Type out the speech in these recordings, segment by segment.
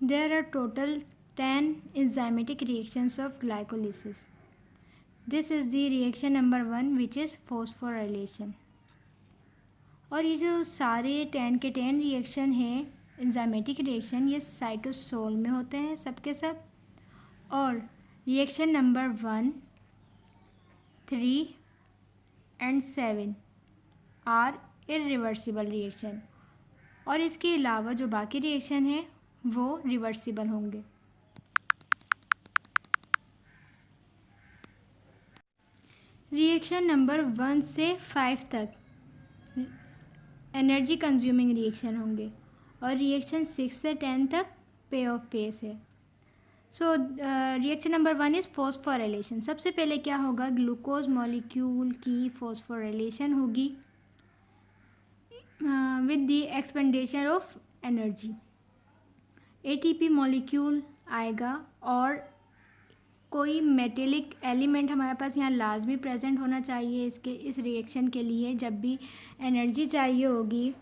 There are total 10 enzymatic reactions of glycolysis. This is the reaction number 1 which is phosphorylation. और ये जो सारे 10 के 10 रिएक्शन हैं एंजाइमेटिक रिएक्शन, ये साइटोसोल में होते हैं सबके सब। और reaction number 1, 3 and 7 are irreversible reaction, और इसके अलावा जो बाकी रिएक्शन हैं वो रिवर्सिबल होंगे। रिएक्शन नंबर 1 से 5 तक एनर्जी कंज्यूमिंग रिएक्शन होंगे, और रिएक्शन 6 से 10 तक पे ऑफ फेस है। So reaction number 1 is phosphorylation. सबसे पहले क्या होगा, ग्लूकोज मॉलिक्यूल की फॉस्फोराइलेशन होगी with the expenditure of energy. ATP molecule आएगा, और कोई मेटेलिक एलिमेंट हमारे पास यहाँ लाजमी प्रेजेंट होना चाहिए इस रिएक्शन के लिए। जब भी एनर्जी चाहिए होगी,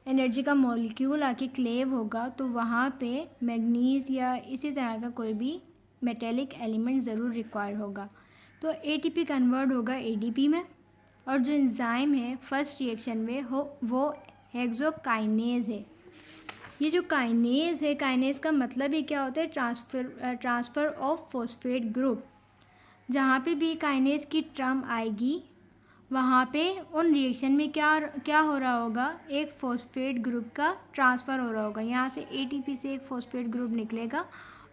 एनर्जी का मॉलिक्यूल आके क्लेव होगा, तो वहाँ पे मैग्नीज या इसी तरह का कोई भी मेटेलिक एलिमेंट ज़रूर रिक्वायर होगा। तो एटीपी कन्वर्ट होगा एडीपी में, और जो एंजाइम है फर्स्ट रिएक्शन में वो हेक्सोकाइनेज है। ये जो काइनेज है, काइनेज का मतलब ही क्या होता है, ट्रांसफ़र ऑफ फॉस्फेट ग्रुप। जहाँ पे भी काइनेज की टर्म आएगी वहाँ पे उन रिएक्शन में क्या हो रहा होगा, एक फॉस्फेट ग्रुप का ट्रांसफ़र हो रहा होगा। यहाँ से एटीपी से एक फॉस्फेट ग्रुप निकलेगा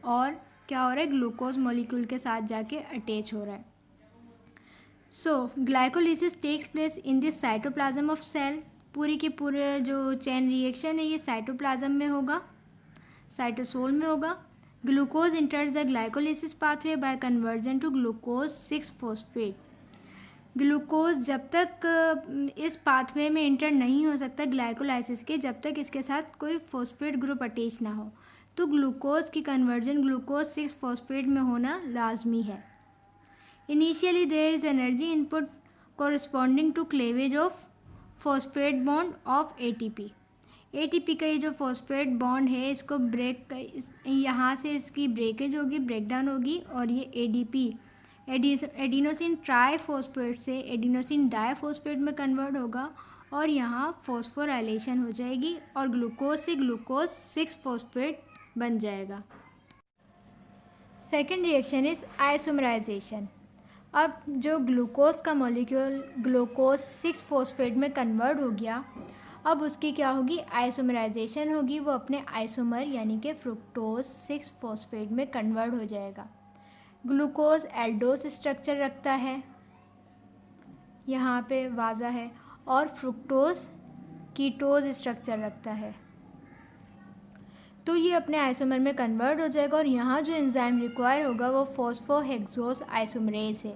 और क्या हो रहा है, ग्लूकोज मॉलिक्यूल के साथ जाके अटैच हो रहा है। So glycolysis takes place in this cytoplasm of cell. पूरी की पूरे जो चेन रिएक्शन है ये साइटोप्लाज्म में होगा, साइटोसोल में होगा। Glucose enters the glycolysis pathway by conversion to glucose 6 phosphate. Glucose जब तक इस पाथवे में इंटर नहीं हो सकता ग्लाइकोलाइसिस के, जब तक इसके साथ कोई फॉस्फेट ग्रुप अटैच ना हो। तो ग्लूकोज की कन्वर्जन ग्लूकोज 6 फॉस्फेट में होना लाजमी है। Initially there is energy input corresponding to cleavage of phosphate bond of ATP. ATP का ये जो फॉस्फेट बॉन्ड है इसको यहाँ से इसकी ब्रेकेज होगी, ब्रेकडाउन होगी, और ये एडीपी एडिनोसिन ट्राइफॉस्फेट से एडिनोसिन डाइफॉस्फेट में कन्वर्ट होगा, और यहाँ फॉस्फोराइलेशन हो जाएगी और ग्लूकोज से ग्लूकोज 6 फॉस्फेट बन जाएगा। Second reaction is isomerization. अब जो ग्लूकोज का मॉलिक्यूल ग्लूकोज 6 फॉस्फेट में कन्वर्ट हो गया, अब उसकी क्या होगी, आइसोमराइजेशन होगी। वो अपने आइसोमर यानी कि फ्रुक्टोज 6 फॉस्फेट में कन्वर्ट हो जाएगा। ग्लूकोज एल्डोस स्ट्रक्चर रखता है, यहाँ पे वाज़ा है, और फ्रुक्टोज कीटोज स्ट्रक्चर रखता है। तो ये अपने आइसोमर में कन्वर्ट हो जाएगा, और यहाँ जो एंजाइम रिक्वायर होगा वो फॉस्फोहेक्सोस आइसोमरेज है।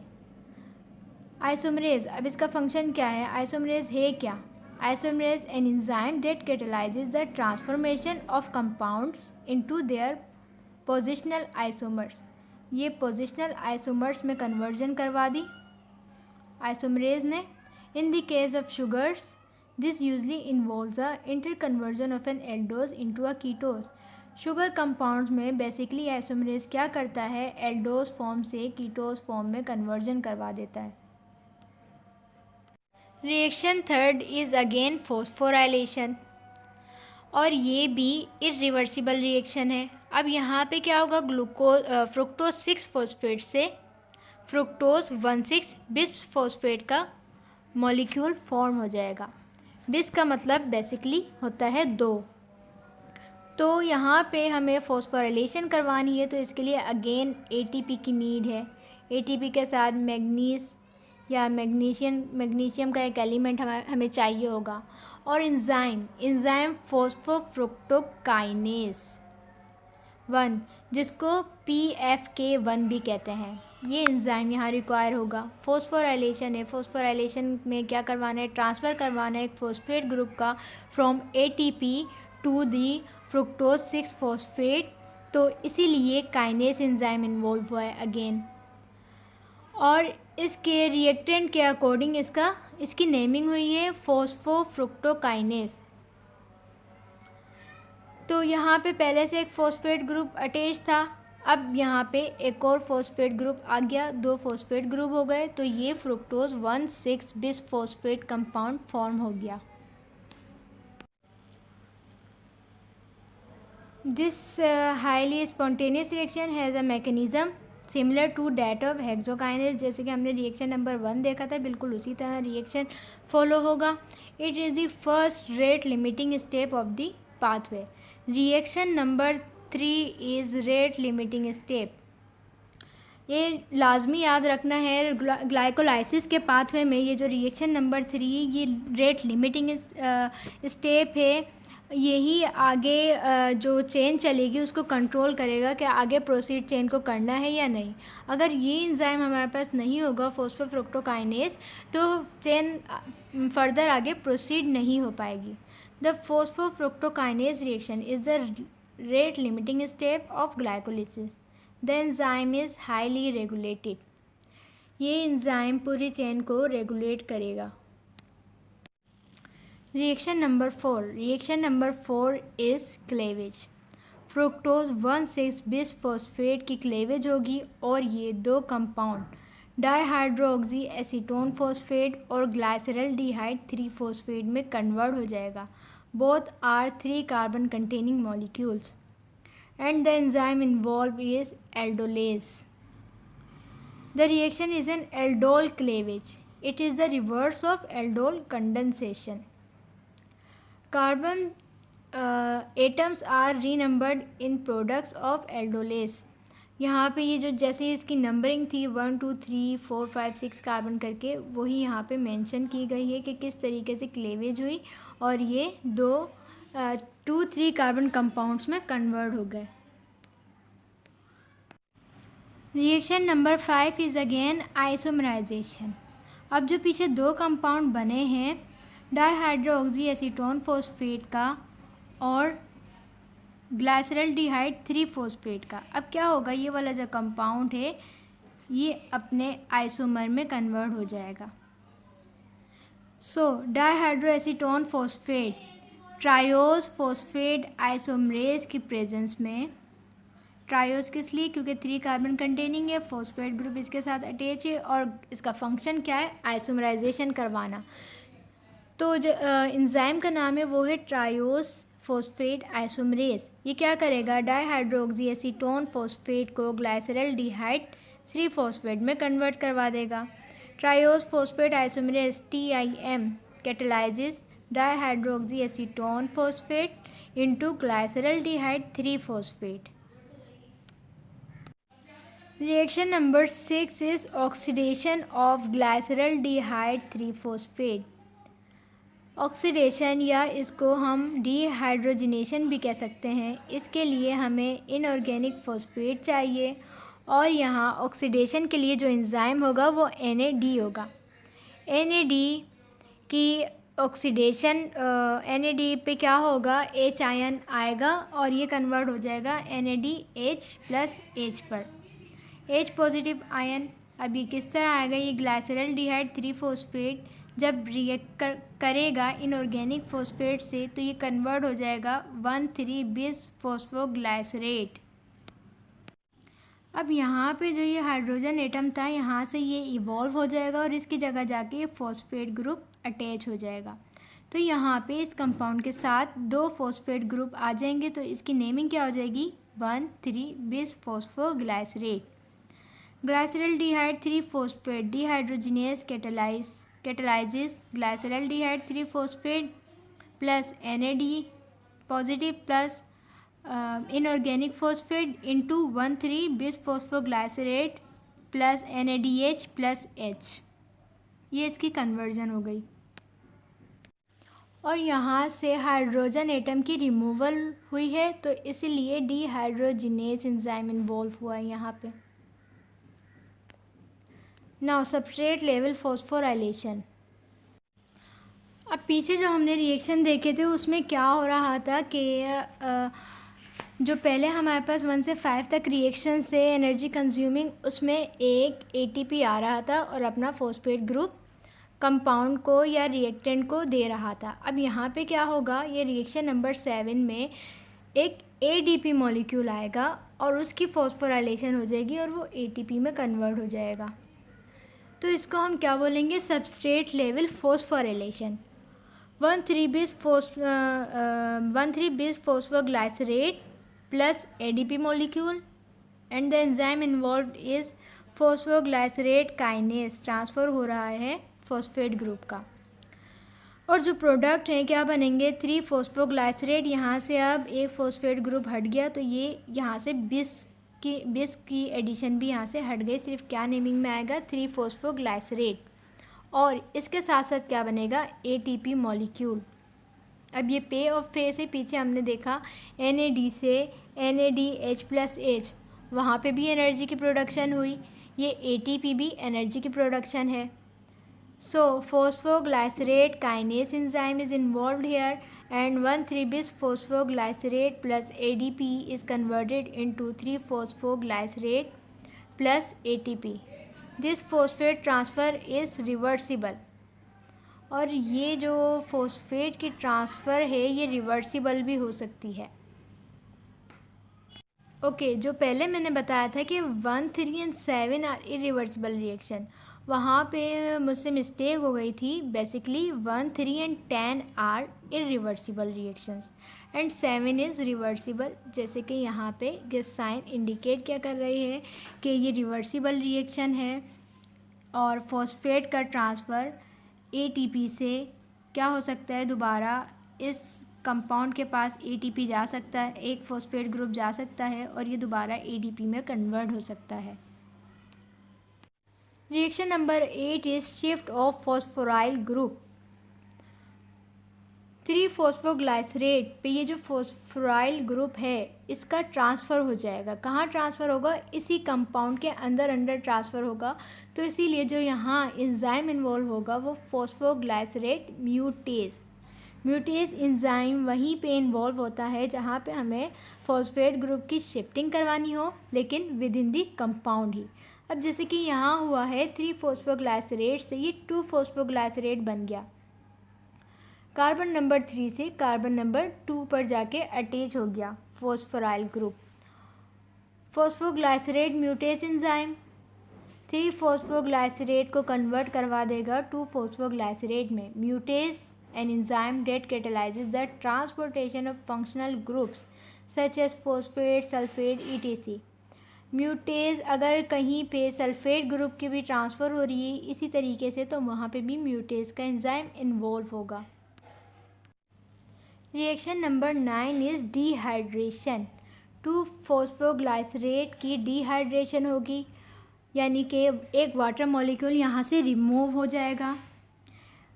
आइसोमरेज, अब इसका फंक्शन क्या है, आइसोमरेज है क्या, isomerase an enzyme that catalyses the transformation of compounds into their positional isomers. ये पोजिशनल आइसोमर्स में कन्वर्जन करवा दी आइसोमरेज ने। In the case of sugars this usually involves a interconversion of an aldose into a ketose. Sugar compounds में basically isomerase क्या करता है, aldose form से कीटोज फॉर्म में कन्वर्जन करवा देता है। Reaction third is again phosphorylation, और ये भी इरिवर्सिबल रिएक्शन है। अब यहाँ पे क्या होगा, फ्रुक्टोज 6 फॉस्फेट से फ्रुक्टोज 1,6 बिस फॉस्फेट का मॉलिक्यूल फॉर्म हो जाएगा। बिस का मतलब बेसिकली होता है 2। तो यहाँ पे हमें फॉस्फोराइलेशन करवानी है, तो इसके लिए अगेन एटीपी की नीड है। एटीपी के साथ मैग्नीज या मैग्नीशियम का एक एलिमेंट हमें चाहिए होगा, और एंजाइम फॉस्फोफ्रुक्टोकाइनेज 1 जिसको PFK1 भी कहते हैं, ये एंजाइम यहाँ रिक्वायर होगा। फॉस्फोराइलेशन है, फॉस्फोराइलेशन में क्या करवाना है, ट्रांसफ़र करवाना है एक फॉस्फेट ग्रुप का from ATP to the fructose 6 phosphate. तो इसीलिए काइनेज एंजाइम इन्वॉल्व हुआ है अगेन, और इसके रिएक्टेंट के अकॉर्डिंग इसकी नेमिंग हुई है फॉस्फोफ्रुक्टोकाइनेज। तो यहाँ पे पहले से एक फॉस्फेट ग्रुप अटैच था, अब यहाँ पे एक और फॉस्फेट ग्रुप आ गया, 2 फॉस्फेट ग्रुप हो गए, तो ये fructose 1,6 bis phosphate compound form हो गया। This highly spontaneous reaction has a mechanism similar to that of hexokinase. जैसे कि हमने रिएक्शन नंबर 1 देखा था, बिल्कुल उसी तरह रिएक्शन फॉलो होगा। It is the first rate limiting step of the pathway. Reaction number 3 is rate limiting step. ये लाजमी याद रखना है, ग्लाइकोलाइसिस के पाथवे में ये जो रिएक्शन नंबर 3 ये रेट लिमिटिंग स्टेप है, यही आगे जो चेन चलेगी उसको कंट्रोल करेगा कि आगे प्रोसीड चेन को करना है या नहीं। अगर ये एंजाइम हमारे पास नहीं होगा फॉस्फोफ्रुक्टोकाइनेज, तो चेन फर्दर आगे प्रोसीड नहीं हो पाएगी। The phosphofructokinase reaction is the rate limiting step of glycolysis. The enzyme is highly regulated. ये एंजाइम पूरी चेन को रेगुलेट करेगा। Reaction number 4। Reaction number 4 is cleavage. Fructose 1,6 bis phosphate की क्लेवेज होगी और ये 2 कंपाउंड डाईहाइड्रोक्सी एसीटोन फॉस्फेट और glyceraldehyde 3 phosphate में कन्वर्ट हो जाएगा। Both are 3 carbon containing molecules and the enzyme involved is aldolase. The reaction is an aldol cleavage. It is the reverse of aldol condensation. Carbon atoms are renumbered in products of aldolase. यहाँ पे ये जो जैसे इसकी numbering थी 1 2 3 4 5 6 carbon करके, वही यहाँ पे मेंशन की गई है कि किस तरीके से क्लेवेज हुई और ये 2-3 कार्बन कंपाउंड्स में कन्वर्ट हो गए। Reaction number 5 is again isomerization. अब जो पीछे 2 कंपाउंड बने हैं डाईहाइड्रोक्सी एसीटोन फॉस्फेट का और ग्लाइसरल्डिहाइड 3 फॉस्फेट का, अब क्या होगा, ये वाला जो कंपाउंड है ये अपने आइसोमर में कन्वर्ट हो जाएगा। सो डाईहाइड्रोएसीटोन फॉस्फेट ट्रायोस फॉस्फेट आइसोमरेज की प्रेजेंस में, ट्रायोस किस लिए, क्योंकि 3 कार्बन कंटेनिंग है, फॉस्फेट ग्रुप इसके साथ अटैच है और इसका फंक्शन क्या है, आइसोमराइजेशन करवाना। तो जो एंजाइम का नाम है वो है ट्रायोस फॉस्फेट आइसोमरेज। ये क्या करेगा, डाईहाइड्रोक्सी एसीटोन फॉस्फेट को ग्लाइसरल्डिहाइड 3 फॉस्फेट में कन्वर्ट करवा देगा। Triose phosphate isomerase TIM catalyses dihydroxy acetone phosphate into glyceraldehyde 3 phosphate. Reaction number 6 is oxidation of glyceraldehyde 3 phosphate. Oxidation या इसको हम डिहाइड्रोजनेशन भी कह सकते हैं। इसके लिए हमें इनऑर्गेनिक फॉस्फेट चाहिए और यहाँ ऑक्सीडेशन के लिए जो एंजाइम होगा वो NAD होगा। NAD की ऑक्सीडेशन NAD पे क्या होगा, H आयन आएगा और ये कन्वर्ट हो जाएगा NADH+H पर, H पॉजिटिव आयन। अब ये किस तरह आएगा, ये ग्लाइसरल्डिहाइड 3 फॉस्फेट जब रिएक्ट करेगा इनऑर्गेनिक फॉस्फेट से तो ये कन्वर्ट हो जाएगा 1,3 बिस फॉस्फोग्लाइसरेट। अब यहाँ पे जो ये हाइड्रोजन एटम था यहाँ से ये इवॉल्व हो जाएगा और इसकी जगह जाके ये फॉस्फेट ग्रुप अटैच हो जाएगा। तो यहाँ पे इस कंपाउंड के साथ 2 फॉस्फेट ग्रुप आ जाएंगे, तो इसकी नेमिंग क्या हो जाएगी, 1,3 बिस phosphoglycerate. Glyceraldehyde 3 phosphate dehydrogenase catalyses glyceraldehyde 3 phosphate plus NAD positive plus inorganic phosphate into 1,3 बिस फॉस्फोग्लाइसरेट प्लस NADH+H। ये इसकी कन्वर्जन हो गई और यहाँ से हाइड्रोजन एटम की रिमूवल हुई है, तो इसलिए डिहाइड्रोजिनेज एंजाइम इन्वॉल्व हुआ है यहाँ पे। Now substrate level phosphorylation. अब पीछे जो हमने रिएक्शन देखे थे उसमें क्या हो रहा था कि जो पहले हमारे पास 1 से 5 तक रिएक्शन से एनर्जी कंज्यूमिंग, उसमें एक ATP आ रहा था और अपना फॉस्फेट ग्रुप कंपाउंड को या रिएक्टेंट को दे रहा था। अब यहाँ पे क्या होगा, ये रिएक्शन नंबर 7 में एक ADP मॉलिक्यूल आएगा और उसकी फॉस्फोराइलेशन हो जाएगी और वो ATP में कन्वर्ट हो जाएगा। तो इसको हम क्या बोलेंगे? Substrate level phosphorylation. 1,3-bis phosphoglycerate plus ADP molecule and the enzyme involved is phosphoglycerate kinase। Transfer हो रहा है फॉस्फेट ग्रुप का। और जो प्रोडक्ट हैं क्या बनेंगे? 3-phosphoglycerate। यहाँ से अब एक फॉस्फेट ग्रुप हट गया तो ये यहाँ से बिस की एडिशन भी यहाँ से हट गई। सिर्फ क्या नेमिंग में आएगा? 3-phosphoglycerate। और इसके साथ साथ क्या बनेगा? ATP molecule. अब ये पे और फे से पीछे हमने देखा NAD से NADH+H, वहाँ पे भी एनर्जी की प्रोडक्शन हुई। ये ATP भी एनर्जी की प्रोडक्शन है। सो phosphoglycerate kinase enzyme is involved here and 1,3-bis phosphoglycerate plus ADP is converted into 3-phosphoglycerate plus ATP. This phosphate transfer is reversible। और ये जो फॉस्फेट की ट्रांसफ़र है ये रिवर्सिबल भी हो सकती है। ओके, जो पहले मैंने बताया था कि 1, 3 एंड 7 आर इरिवर्सिबल रिएक्शन, वहाँ पे मुझसे मिस्टेक हो गई थी। Basically 1, 3 and 10 are irreversible reactions and 7 is reversible. जैसे कि यहाँ पे ये साइन इंडिकेट क्या कर रही है कि ये रिवर्सिबल रिएक्शन है और फॉस्फेट का ट्रांसफ़र ATP से क्या हो सकता है? दोबारा इस कंपाउंड के पास ATP जा सकता है, एक फॉस्फेट ग्रुप जा सकता है और ये दोबारा ADP में कन्वर्ट हो सकता है। Reaction number 8 is shift of phosphoryl group. 3-phosphoglycerate पे ये जो फॉस्फोराइल ग्रुप है इसका ट्रांसफ़र हो जाएगा। कहाँ ट्रांसफ़र होगा? इसी कंपाउंड के अंदर ट्रांसफ़र होगा। तो इसीलिए जो यहाँ एंजाइम इन्वॉल्व होगा वो फॉस्फोग्लाइसरेट म्यूटेज एंजाइम वहीं पे इन्वॉल्व होता है जहाँ पे हमें फॉस्फेट ग्रुप की शिफ्टिंग करवानी हो, लेकिन विद इन दी कंपाउंड ही। अब जैसे कि यहाँ हुआ है 3-phosphoglycerate से ये 2-phosphoglycerate बन गया। कार्बन नंबर 3 से कार्बन नंबर 2 पर जाके अटैच हो गया phosphoryl group. Phosphoglycerate mutase enzyme 3-phosphoglycerate को कन्वर्ट करवा देगा 2-phosphoglycerate में। Mutase an enzyme that catalyses the transportation of functional groups such as phosphate, sulphate, ETC। Mutase अगर कहीं पे सल्फेट ग्रुप की भी ट्रांसफ़र हो रही है इसी तरीके से, तो वहाँ पे भी म्यूटेज का एंजाइम इन्वॉल्व होगा। Reaction number 9 is dehydration. 2-phosphoglycerate की डिहाइड्रेशन होगी, यानी कि एक वाटर मॉलिक्यूल यहाँ से रिमूव हो जाएगा।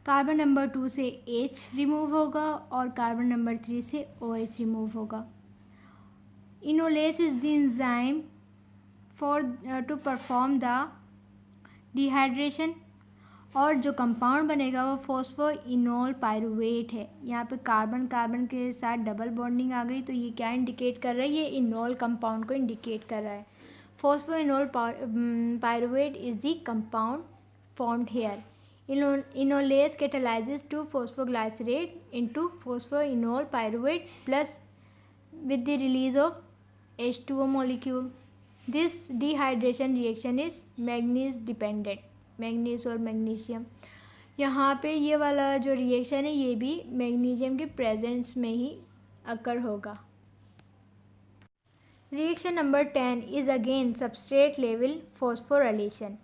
कार्बन नंबर 2 से H रिमूव होगा और कार्बन नंबर 3 से OH रिमूव होगा। Enolase is the enzyme for to perform the dehydration और जो कंपाउंड बनेगा वो फॉस्फोइनोल पायरुवेट है। यहाँ पे कार्बन कार्बन के साथ डबल बॉन्डिंग आ गई तो ये क्या इंडिकेट कर रहा है? ये इनोल कंपाउंड को इंडिकेट कर रहा है। Phosphoenol pyruvate is the compound formed here. Enolase catalyzes 2-phosphoglycerate into phosphoenol pyruvate plus with the release of H2O molecule. This dehydration reaction is manganese dependent। Manganese और magnesium, यहाँ पे ये वाला जो रिएक्शन है ये भी मैग्नीशियम के प्रेजेंस में ही अकर होगा। Reaction number 10 is again substrate level phosphorylation.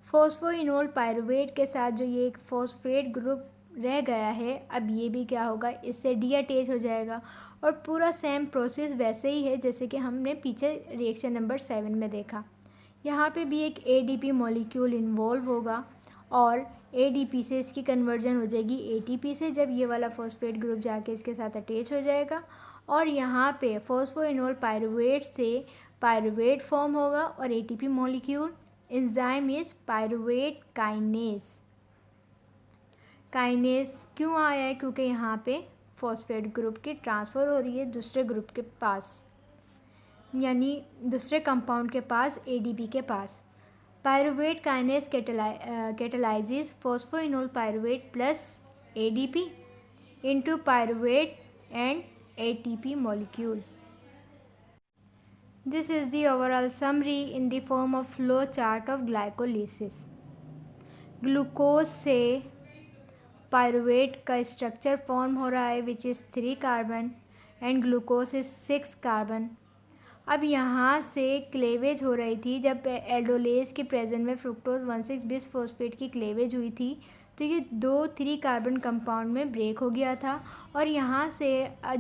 Phosphoenol pyruvate के साथ जो ये एक फॉस्फेट ग्रुप रह गया है, अब ये भी क्या होगा? इससे डीअटैच हो जाएगा और पूरा सेम प्रोसेस वैसे ही है जैसे कि हमने पीछे रिएक्शन नंबर 7 में देखा। यहाँ पे भी एक ADP मॉलिक्यूल इन्वॉल्व होगा और ADP से इसकी कन्वर्जन हो जाएगी ATP से, जब ये वाला फॉस्फेट ग्रुप जाके इसके साथ अटैच हो जाएगा और यहाँ पे फॉस्फोइनोल पायरुवेट से पायरुवेट फॉर्म होगा और ATP molecule. Enzyme is pyruvate kinase. Kinase क्यों आया है? क्योंकि यहाँ पे फॉस्फेट ग्रुप की ट्रांसफ़र हो रही है दूसरे ग्रुप के पास, यानी दूसरे कंपाउंड के पास, ADP के पास। Pyruvate kinase catalyses phosphoenol pyruvate plus ADP into pyruvate and ATP molecule. This is the overall summary in the form of flow chart of glycolysis. Glucose से पायरुवेट का स्ट्रक्चर फॉर्म हो रहा है which is 3 carbon and glucose is 6 carbon. अब यहाँ से cleavage हो रही थी जब एल्डोलेज के प्रेजेंट में फ्रुक्टोज 1,6-बिसफॉस्फेट की क्लेवेज हुई थी तो ये 2-3 कार्बन कंपाउंड में ब्रेक हो गया था और यहाँ से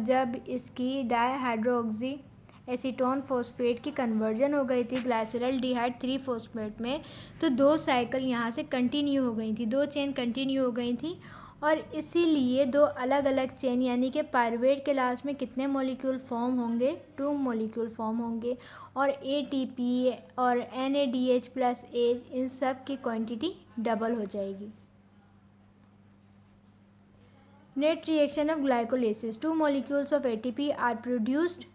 जब इसकी डाईहाइड्रोक्सी एसीटोन फॉस्फेट की कन्वर्जन हो गई थी ग्लाइसरल्डिहाइड 3-फॉस्फेट में तो 2 साइकिल यहाँ से कंटिन्यू हो गई थी, 2 चेन कंटिन्यू हो गई थी और इसीलिए 2 अलग अलग चेन यानी कि पायरुवेट के लास्ट में कितने मॉलिक्यूल फॉर्म होंगे, 2 मॉलिक्यूल फॉर्म होंगे और ATP और NADH+H इन सब की क्वांटिटी डबल हो जाएगी. Net reaction of glycolysis. 2 molecules of ATP are produced.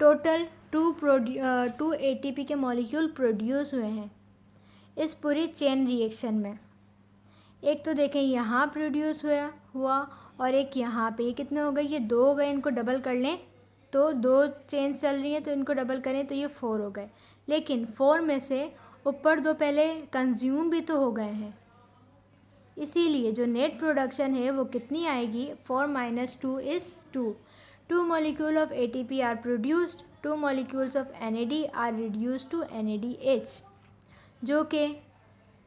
Total 2 ATP के मॉलिक्यूल प्रोड्यूस हुए हैं इस पूरी चेन रिएक्शन में. एक तो देखें यहाँ प्रोड्यूस हुआ और एक यहाँ पे. कितने हो गए? ये 2 हो गए. इनको डबल कर लें तो 2 चेन चल रही हैं तो इनको डबल करें तो ये 4 हो गए. लेकिन 4 में से ऊपर 2 पहले कंज्यूम भी तो हो गए हैं, इसीलिए जो नेट प्रोडक्शन है वो कितनी आएगी? 4 - 2 is 2. 2 molecules of ATP are produced. 2 molecules of NAD are reduced to NADH, जो कि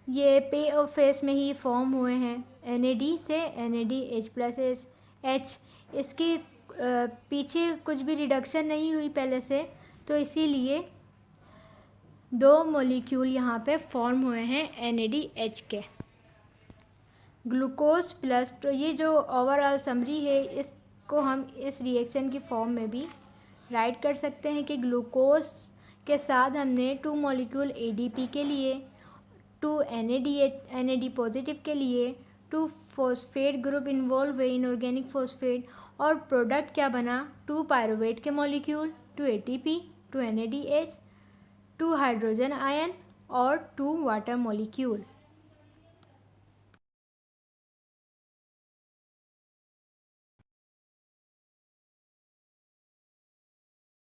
ये पे और फेस में ही फॉर्म हुए हैं. NAD से NADH+H. इसके पीछे कुछ भी रिडक्शन नहीं हुई पहले से, तो इसीलिए 2 मॉलिक्यूल यहाँ पे फॉर्म हुए हैं NADH के. ग्लूकोज प्लस, तो ये जो ओवरऑल समरी है इसको हम इस रिएक्शन की फॉर्म में भी राइट कर सकते हैं कि ग्लूकोज के साथ हमने 2 मॉलिक्यूल ADP के लिए, 2 NAD पॉजिटिव के लिए 2 फॉस्फेट ग्रुप इन्वॉल्व हुए, इनऑर्गेनिक फॉस्फेट, और प्रोडक्ट क्या बना? 2 पायरुवेट के molecule, 2 ATP, 2 NADH, 2 hydrogen ion और 2 वाटर मॉलिक्यूल.